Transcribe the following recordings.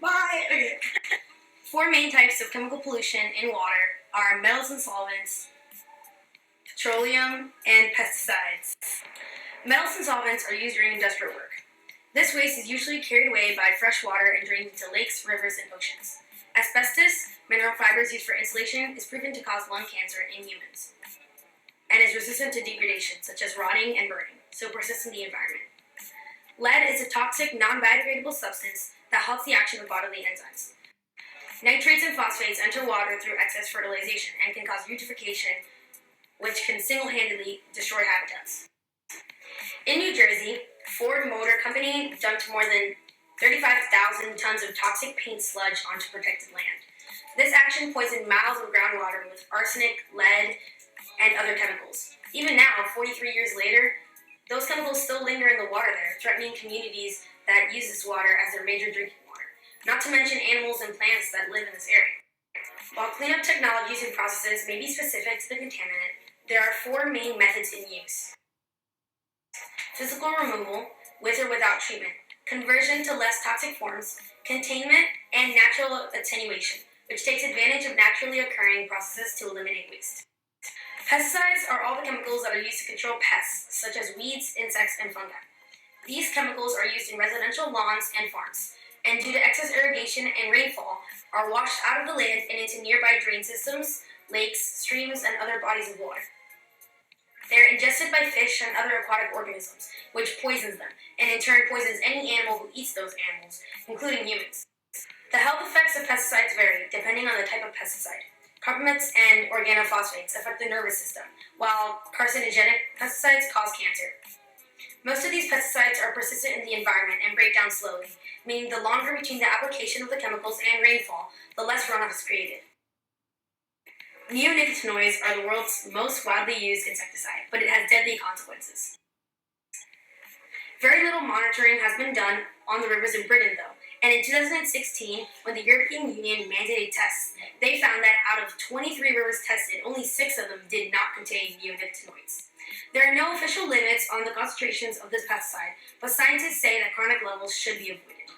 Bye. Okay. Four main types of chemical pollution in water are metals and solvents, petroleum, and pesticides. Metals and solvents are used during industrial work. This waste is usually carried away by fresh water and drained into lakes, rivers, and oceans. Asbestos, mineral fibers used for insulation, is proven to cause lung cancer in humans and is resistant to degradation, such as rotting and burning, so persists in the environment. Lead is a toxic, non-biodegradable substance that halts the action of bodily enzymes. Nitrates and phosphates enter water through excess fertilization and can cause eutrophication, which can single-handedly destroy habitats. In New Jersey, Ford Motor Company dumped more than 35,000 tons of toxic paint sludge onto protected land. This action poisoned miles of groundwater with arsenic, lead, and other chemicals. Even now, 43 years later, those chemicals still linger in the water there, threatening communities that use this water as their major drinking water, not to mention animals and plants that live in this area. While cleanup technologies and processes may be specific to the contaminant, there are four main methods in use. Physical removal, with or without treatment, conversion to less toxic forms, containment, and natural attenuation, which takes advantage of naturally occurring processes to eliminate waste. Pesticides are all the chemicals that are used to control pests, such as weeds, insects, and fungi. These chemicals are used in residential lawns and farms, and due to excess irrigation and rainfall, are washed out of the land and into nearby drain systems, lakes, streams, and other bodies of water. They are ingested by fish and other aquatic organisms, which poisons them, and in turn poisons any animal who eats those animals, including humans. The health effects of pesticides vary depending on the type of pesticide. Carbamates and organophosphates affect the nervous system, while carcinogenic pesticides cause cancer. Most of these pesticides are persistent in the environment and break down slowly, meaning the longer between the application of the chemicals and rainfall, the less runoff is created. Neonicotinoids are the world's most widely used insecticide, but it has deadly consequences. Very little monitoring has been done on the rivers in Britain, though, and in 2016, when the European Union mandated tests, they found that out of 23 rivers tested, only 6 of them did not contain neonicotinoids. There are no official limits on the concentrations of this pesticide, but scientists say that chronic levels should be avoided.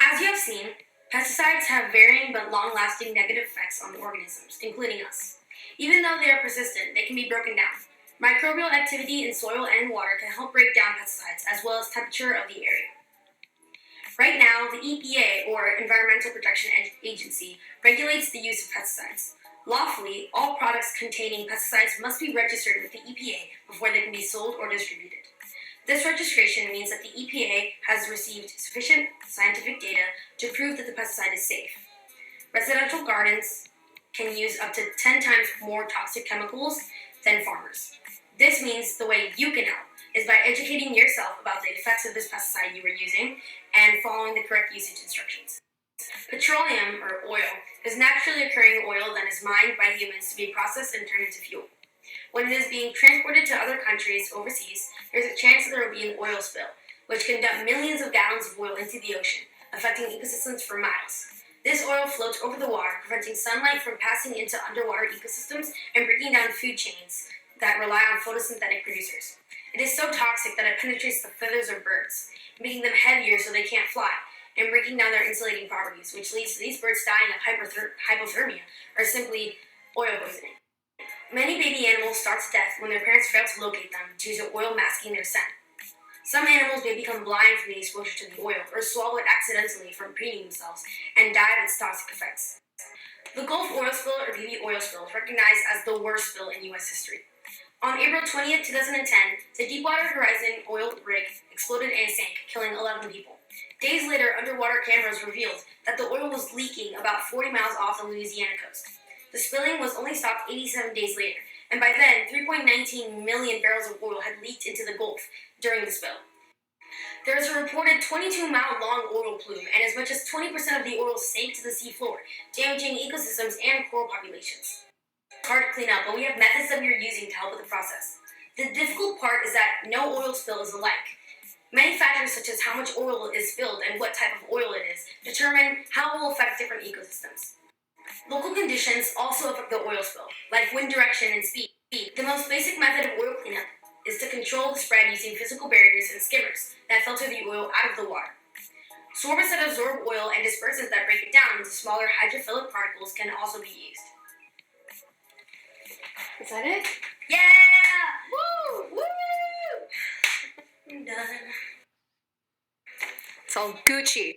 As you have seen, pesticides have varying but long-lasting negative effects on the organisms, including us. Even though they are persistent, they can be broken down. Microbial activity in soil and water can help break down pesticides, as well as temperature of the area. Right now, the EPA, or Environmental Protection Agency, regulates the use of pesticides. Lawfully, all products containing pesticides must be registered with the EPA before they can be sold or distributed. This registration means that the EPA has received sufficient scientific data to prove that the pesticide is safe. Residential gardens can use up to 10 times more toxic chemicals than farmers. This means the way you can help is by educating yourself about the effects of this pesticide you are using and following the correct usage instructions. Petroleum, or oil, is naturally occurring oil that is mined by humans to be processed and turned into fuel. When it is being transported to other countries overseas, there is a chance that there will be an oil spill, which can dump millions of gallons of oil into the ocean, affecting ecosystems for miles. This oil floats over the water, preventing sunlight from passing into underwater ecosystems and breaking down food chains that rely on photosynthetic producers. It is so toxic that it penetrates the feathers of birds, making them heavier so they can't fly, and breaking down their insulating properties, which leads to these birds dying of hypothermia, or simply oil poisoning. Many baby animals starve to death when their parents fail to locate them due to oil masking their scent. Some animals may become blind from the exposure to the oil, or swallow it accidentally from peeing themselves, and die of its toxic effects. The Gulf oil spill, or BP oil spill, is recognized as the worst spill in U.S. history. On April 20th, 2010, the Deepwater Horizon oil rig exploded and sank, killing 11 people. Days later, underwater cameras revealed that the oil was leaking about 40 miles off the Louisiana coast. The spilling was only stopped 87 days later, and by then, 3.19 million barrels of oil had leaked into the Gulf during the spill. There is a reported 22-mile-long oil plume, and as much as 20% of the oil sank to the seafloor, damaging ecosystems and coral populations. Hard to clean up, but we have methods that we are using to help with the process. The difficult part is that no oil spill is alike. Many factors, such as how much oil is spilled and what type of oil it is, determine how it will affect different ecosystems. Local conditions also affect the oil spill, like wind direction and speed. The most basic method of oil cleanup is to control the spread using physical barriers and skimmers that filter the oil out of the water. Sorbents that absorb oil and dispersants that break it down into smaller hydrophilic particles can also be used. Is that it? Yeah! Woo! Woo! I'm done. It's all Gucci.